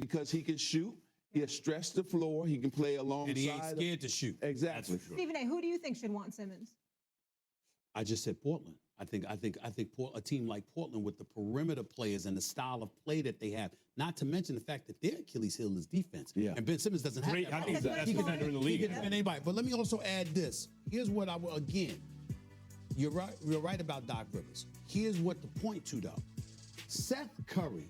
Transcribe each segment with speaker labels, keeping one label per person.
Speaker 1: because he can shoot. He'll stretch the floor. He can play alongside.
Speaker 2: And he ain't scared to shoot.
Speaker 1: Exactly.
Speaker 3: Sure.
Speaker 4: Stephen A., who do you think should want Simmons?
Speaker 2: I just said Portland. I think a team like Portland with the perimeter players and the style of play that they have, not to mention the fact that their Achilles heel is defense.
Speaker 1: Yeah.
Speaker 2: And Ben Simmons doesn't have
Speaker 3: Great,
Speaker 2: that.
Speaker 3: I think
Speaker 4: That's
Speaker 3: that's the defender in the
Speaker 2: He
Speaker 3: league.
Speaker 2: can defend anybody. But let me also add this. Here's what I will, again, you're right about Doc Rivers. Here's what to point to, though. Seth Curry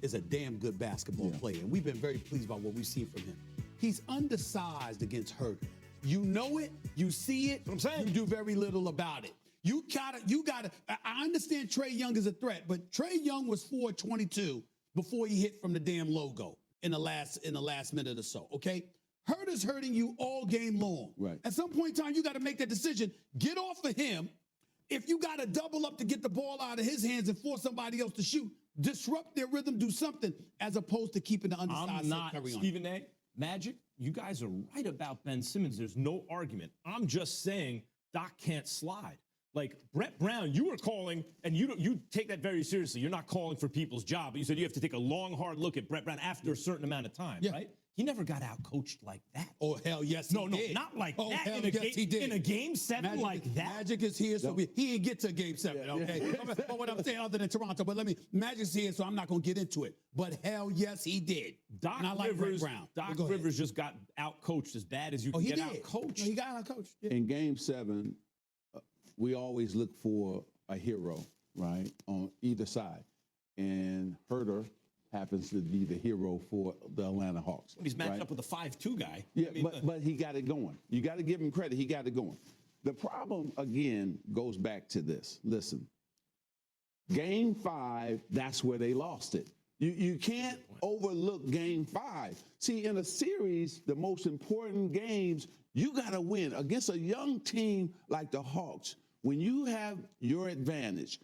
Speaker 2: is a damn good basketball player, and we've been very pleased by what we've seen from him. He's undersized against Herter. You know it, you see it,
Speaker 3: I'm saying.
Speaker 2: you do very little about it. You gotta, I understand Trae Young is a threat, but Trae Young was 4'22" before he hit from the damn logo in the last minute or so, okay? Herter's hurting you all game long.
Speaker 1: Right.
Speaker 2: At some point in time, you got to make that decision. Get off of him. If you got to double up to get the ball out of his hands and force somebody else to shoot, disrupt their rhythm, do something, as opposed to keeping the undersized
Speaker 3: I'm not
Speaker 2: Curry on.
Speaker 3: Stephen A. Magic. You guys are right about Ben Simmons. There's no argument. I'm just saying Doc can't slide. Like Brett Brown, you were calling, and you take that very seriously. You're not calling for people's job, but you said you have to take a long, hard look at Brett Brown after a certain amount of time, right? He never got out coached like that.
Speaker 2: Oh, hell yes, he did.
Speaker 3: Not like
Speaker 2: oh,
Speaker 3: that.
Speaker 2: Hell
Speaker 3: In a
Speaker 2: yes, he did.
Speaker 3: In a game 7
Speaker 2: Magic,
Speaker 3: like that.
Speaker 2: Magic is here, so he didn't get to game 7, okay? But what I'm saying, other than Toronto, but Magic's here, so I'm not going to get into it. But hell yes, he did.
Speaker 3: Doc Rivers just got out coached as bad as you can get out coached.
Speaker 2: No, he got out coached. Yeah.
Speaker 1: In game 7, we always look for a hero, right, on either side. And Herter happens to be the hero for the Atlanta Hawks.
Speaker 3: He's matched up with a 5'2" guy.
Speaker 1: Yeah, but he got it going. You got to give him credit. He got it going. The problem, again, goes back to this. Listen, game 5, that's where they lost it. You can't overlook game 5. See, in a series, the most important games, you got to win. Against a young team like the Hawks, when you have your advantage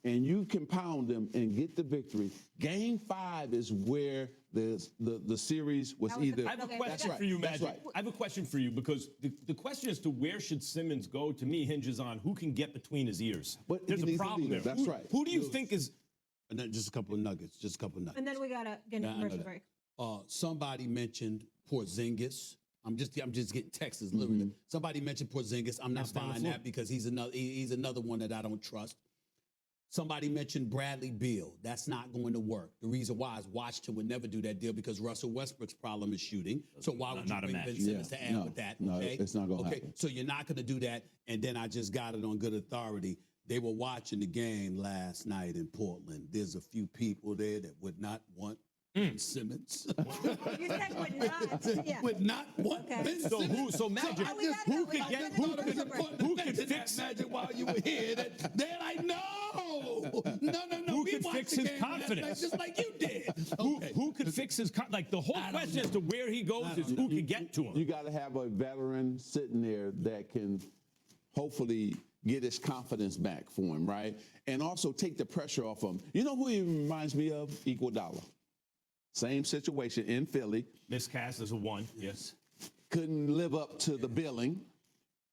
Speaker 1: and you can pound them and get the victory, game 5 is where the series was either.
Speaker 3: I have a question for you, Magic.
Speaker 1: Right.
Speaker 3: I have a question for you because the question as to where should Simmons go, to me, hinges on who can get between his ears.
Speaker 1: But
Speaker 3: there's a problem there.
Speaker 1: That's right.
Speaker 3: Who do you think is...
Speaker 2: And then just a couple of nuggets,
Speaker 4: And then we got to get a commercial break.
Speaker 2: Somebody mentioned Porzingis. I'm just getting texts literally. Somebody mentioned Porzingis. I'm not buying that because he's another one that I don't trust. Somebody mentioned Bradley Beal. That's not going to work. The reason why is Washington would never do that deal because Russell Westbrook's problem is shooting. So why would you bring Ben Simmons to add with that?
Speaker 1: No,
Speaker 2: okay?
Speaker 1: it's not going to happen.
Speaker 2: So you're not going to do that. And then I just got it on good authority. They were watching the game last night in Portland. There's a few people there that would not want Ben Simmons.
Speaker 4: You said would not. Yeah.
Speaker 2: Would not want Ben Simmons.
Speaker 3: So Magic, who could fix
Speaker 2: Magic while you were here? They're like, no.
Speaker 3: Who could fix his confidence?
Speaker 2: Just like you did.
Speaker 3: Who could fix his confidence? Like the whole question as to where he goes is who could get to him.
Speaker 1: You got to have a veteran sitting there that can hopefully get his confidence back for him, right? And also take the pressure off him. You know who he reminds me of? Iguodala. Same situation in Philly.
Speaker 3: Miscast as a 1, yes.
Speaker 1: Couldn't live up to the billing.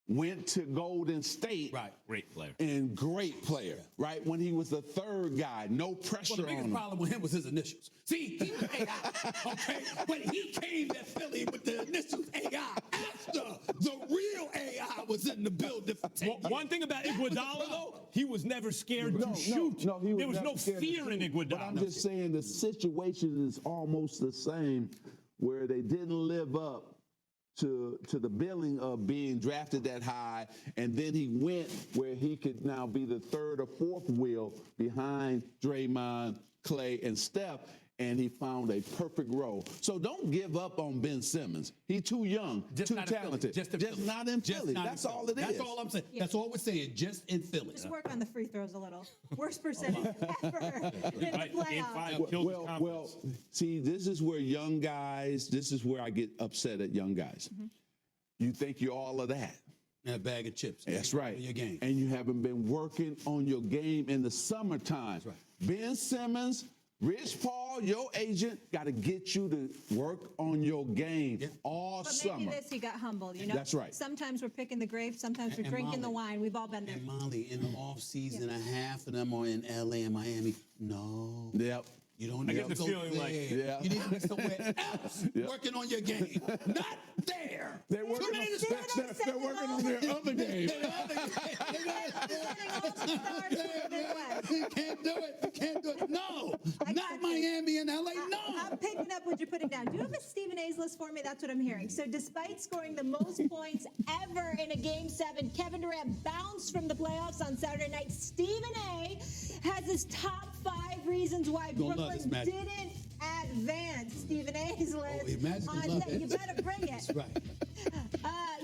Speaker 1: Went to Golden State.
Speaker 3: Right, great player.
Speaker 1: And great player, right? When he was the 3rd guy, no pressure on him.
Speaker 2: The biggest problem with him was his initials. See, he was AI, okay? But he came to Philly with the initials AI after the real AI was in the building.
Speaker 3: One thing about Iguodala, though, he was never scared to shoot. There was no fear in Iguodala.
Speaker 1: But I'm just saying the situation is almost the same where they didn't live up to the billing of being drafted that high, and then he went where he could now be the 3rd or 4th wheel behind Draymond, Clay, and Steph, and he found a perfect role. So don't give up on Ben Simmons. He's too young, too talented. Just not in Philly. That's all it is.
Speaker 2: That's all I'm saying. Yeah. That's all we're saying, just in Philly.
Speaker 4: Just work on the free throws a little. Worst percentage ever in the playoffs.
Speaker 1: Well, see, this is where young guys, this is where I get upset at young guys. Mm-hmm. You think you're all of that.
Speaker 2: And a bag of chips.
Speaker 1: That's right.
Speaker 2: Your game.
Speaker 1: And you haven't been working on your game in the summertime.
Speaker 2: That's right.
Speaker 1: Ben Simmons, Rich Paul, your agent, got to get you to work on your game all summer.
Speaker 4: But maybe this, he got humbled, you know?
Speaker 1: That's right.
Speaker 4: Sometimes we're picking the grapes, sometimes we're drinking the wine. We've all been there.
Speaker 2: And Molly, in the offseason, half of them are in L.A. and Miami. No.
Speaker 1: Yep.
Speaker 2: You don't
Speaker 3: I
Speaker 2: need
Speaker 3: get
Speaker 2: to
Speaker 3: the
Speaker 2: go
Speaker 3: feeling
Speaker 2: there.
Speaker 3: like-
Speaker 1: Yeah.
Speaker 2: You need to be somewhere else working on your game. Not there.
Speaker 1: They're working,
Speaker 2: Too many distractions.
Speaker 1: they're working on their other game. You
Speaker 2: Can't do it. You can't do it. No.
Speaker 4: I got
Speaker 2: Not
Speaker 4: you.
Speaker 2: Miami and LA. No.
Speaker 4: I'm picking up what you're putting down. Do you have a Stephen A's list for me? That's what I'm hearing. So despite scoring the most points ever in a Game 7, Kevin Durant bounced from the playoffs on Saturday night. Stephen A has his top 5 reasons why
Speaker 2: Gonna love this,
Speaker 4: Brooklyn
Speaker 2: Magic.
Speaker 4: didn't advance. Stephen A's list.
Speaker 2: Magic will
Speaker 4: on
Speaker 2: love
Speaker 4: that.
Speaker 2: it.
Speaker 4: You better bring it.
Speaker 2: That's right.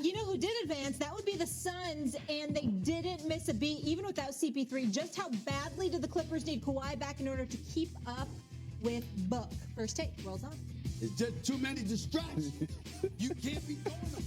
Speaker 4: You know who did advance? That would be the Suns, and they didn't miss a beat, even without CP3. Just how badly did the Clippers need Kawhi back in order to keep up with Book? First take, rolls on.
Speaker 2: It's just too many distractions. You can't be going to